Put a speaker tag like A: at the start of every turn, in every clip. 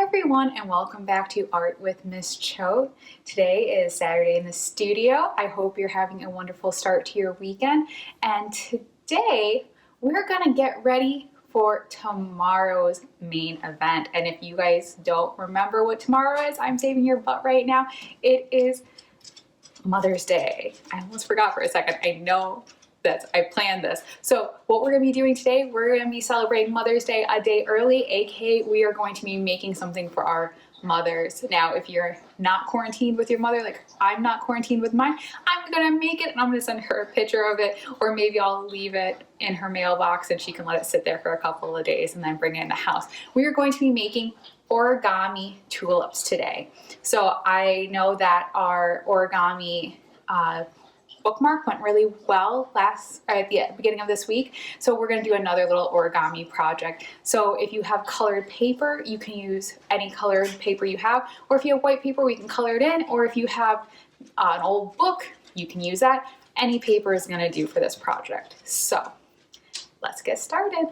A: everyone, and welcome back to Art with Miss Choate. Today is Saturday in the studio. I hope you're having a wonderful start to your weekend. And today we're gonna get ready for tomorrow's main event. And if you guys don't remember what tomorrow is, I'm saving your butt right now. It is Mother's Day. I almost forgot for a second. I know I planned this. So what we're gonna be doing today, we're gonna be celebrating Mother's Day a day early, aka we are going to be making something for our mothers. Now, if you're not quarantined with your mother, like I'm not quarantined with mine, I'm gonna make it and I'm gonna send her a picture of it, or maybe I'll leave it in her mailbox and she can let it sit there for a couple of days and then bring it in the house. We are going to be making origami tulips today. So I know that our origami bookmark went really well at the beginning of this week. So we're going to do another little origami project. So if you have colored paper, you can use any colored paper you have, or if you have white paper, we can color it in, or if you have an old book, you can use that. Any paper is going to do for this project. So let's get started.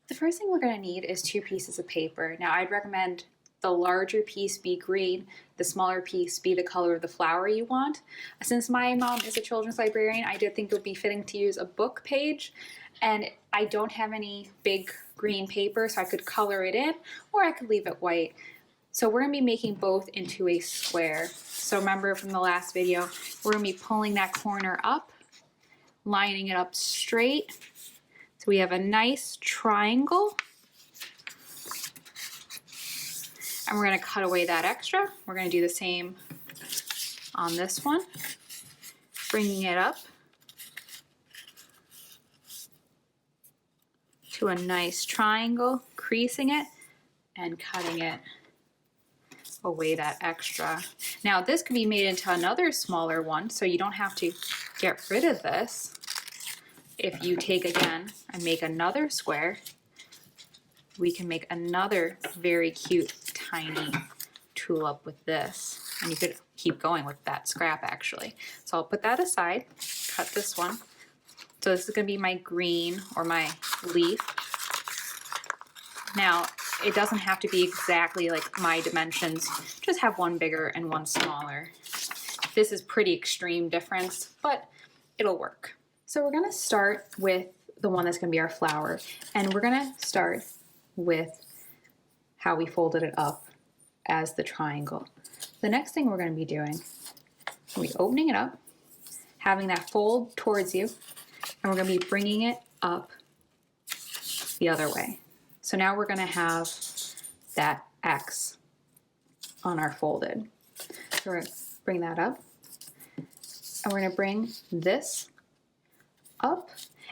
A: The first thing we're going to need is 2 pieces of paper. Now I'd recommend the larger piece be green, the smaller piece be the color of the flower you want. Since my mom is a children's librarian, I did think it would be fitting to use a book page, and I don't have any big green paper, so I could color it in, or I could leave it white. So we're gonna be making both into a square. So remember from the last video, we're gonna be pulling that corner up, lining it up straight, so we have a nice triangle. And we're going to cut away that extra. We're going to do the same on this one, bringing it up to a nice triangle, creasing it, and cutting it away that extra. Now this could be made into another smaller one, so you don't have to get rid of this. If you take again and make another square, we can make another very cute tiny tulip with this, and you could keep going with that scrap actually. So I'll put that aside, cut this one. So this is going to be my green or my leaf. Now it doesn't have to be exactly like my dimensions, just have one bigger and one smaller. This is pretty extreme difference, but it'll work. So we're going to start with the one that's going to be our flower, and we're going to start with how we folded it up as the triangle. The next thing we're going to be doing, we'll be opening it up, having that fold towards you, and we're going to be bringing it up the other way. So now we're going to have that X on our folded. So we're going to bring that up, and we're going to bring this up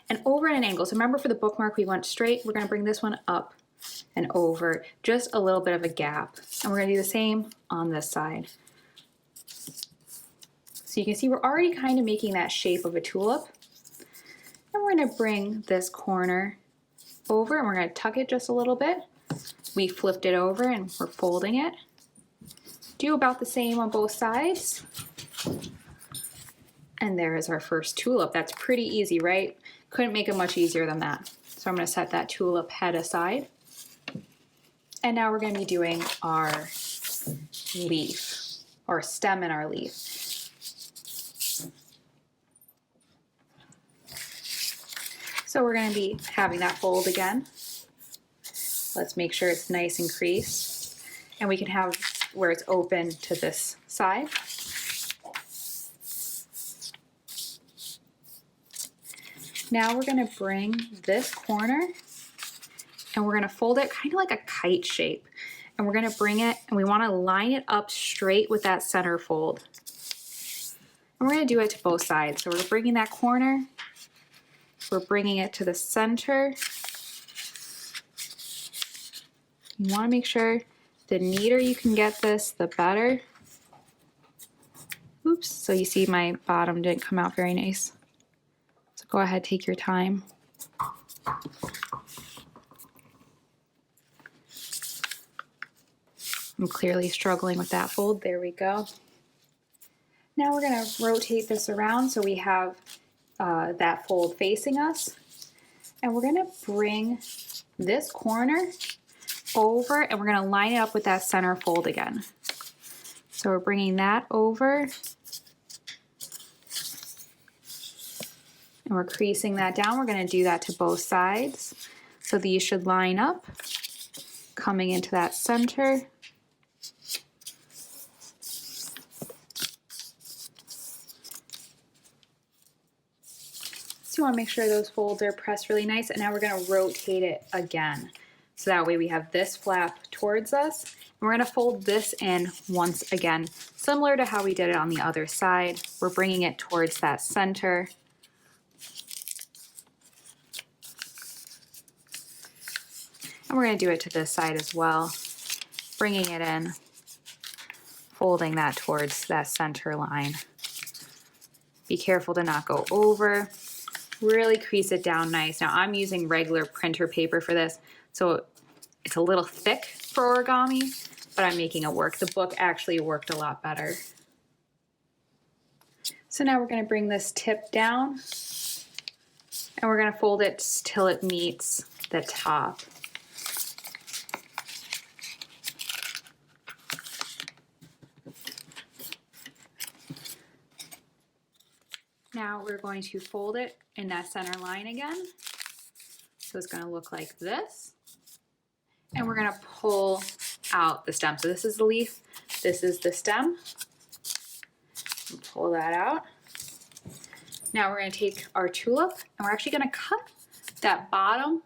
A: and over at an angle. So remember, for the bookmark we went straight, we're going to bring this one up and over, just a little bit of a gap. And we're going to do the same on this side. So you can see we're already kind of making that shape of a tulip. And we're going to bring this corner over, and we're going to tuck it just a little bit. We flipped it over and we're folding it. Do about the same on both sides. And there is our first tulip. That's pretty easy, right? Couldn't make it much easier than that. So I'm going to set that tulip head aside. And now we're going to be doing our leaf, or stem in our leaf. So we're going to be having that fold again. Let's make sure it's nice and creased. And we can have where it's open to this side. Now we're going to bring this corner and we're going to fold it kind of like a kite shape. And we're going to bring it, and we want to line it up straight with that center fold. And we're going to do it to both sides. So we're bringing that corner, we're bringing it to the center. You want to make sure the neater you can get this, the better. Oops, so you see my bottom didn't come out very nice. So go ahead, take your time. I'm clearly struggling with that fold. There we go. Now we're going to rotate this around so we have that fold facing us. And we're going to bring this corner over, and we're going to line it up with that center fold again. So we're bringing that over, and we're creasing that down. We're going to do that to both sides. So these should line up, coming into that center. So you want to make sure those folds are pressed really nice, and now we're going to rotate it again. So that way we have this flap towards us, and we're going to fold this in once again, similar to how we did it on the other side. We're bringing it towards that center. And we're going to do it to this side as well, bringing it in, folding that towards that center line. Be careful to not go over. Really crease it down nice. Now I'm using regular printer paper for this, so it's a little thick for origami, but I'm making it work. The book actually worked a lot better. So now we're going to bring this tip down, and we're going to fold it till it meets the top. Now we're going to fold it in that center line again. So it's going to look like this. And we're going to pull out the stem. So this is the leaf, this is the stem. Pull that out. Now we're going to take our tulip, and we're actually going to cut that bottom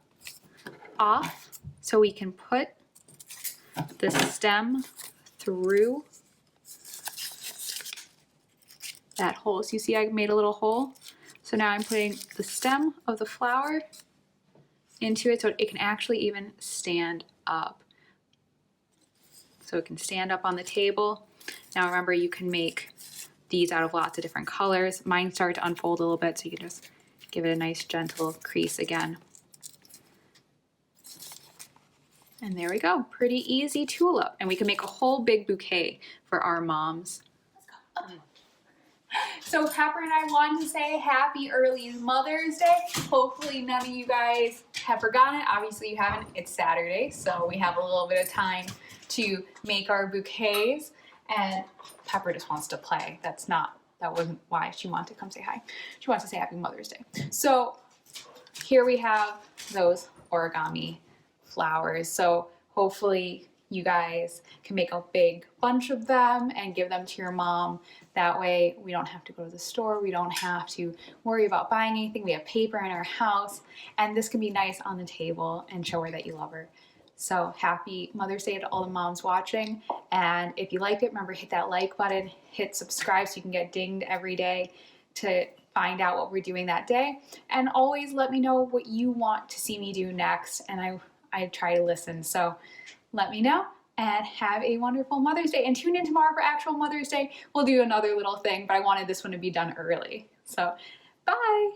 A: off so we can put the stem through that hole. So you see I made a little hole. So now I'm putting the stem of the flower into it so it can actually even stand up. So it can stand up on the table. Now remember, you can make these out of lots of different colors. Mine start to unfold a little bit, so you can just give it a nice gentle crease again. And there we go, pretty easy tulip. And we can make a whole big bouquet for our moms. Let's go. So Pepper and I wanted to say happy early Mother's Day. Hopefully none of you guys have forgotten it. Obviously you haven't, it's Saturday, so we have a little bit of time to make our bouquets. And Pepper just wants to play. That wasn't why she wanted to come say hi. She wants to say happy Mother's Day. So here we have those origami flowers. So hopefully you guys can make a big bunch of them and give them to your mom. That way we don't have to go to the store. We don't have to worry about buying anything. We have paper in our house, and this can be nice on the table and show her that you love her. So happy Mother's Day to all the moms watching. And if you liked it, remember, hit that like button, hit subscribe so you can get dinged every day to find out what we're doing that day. And always let me know what you want to see me do next. And I try to listen. So let me know, and have a wonderful Mother's Day. And tune in tomorrow for actual Mother's Day. We'll do another little thing, but I wanted this one to be done early. So bye.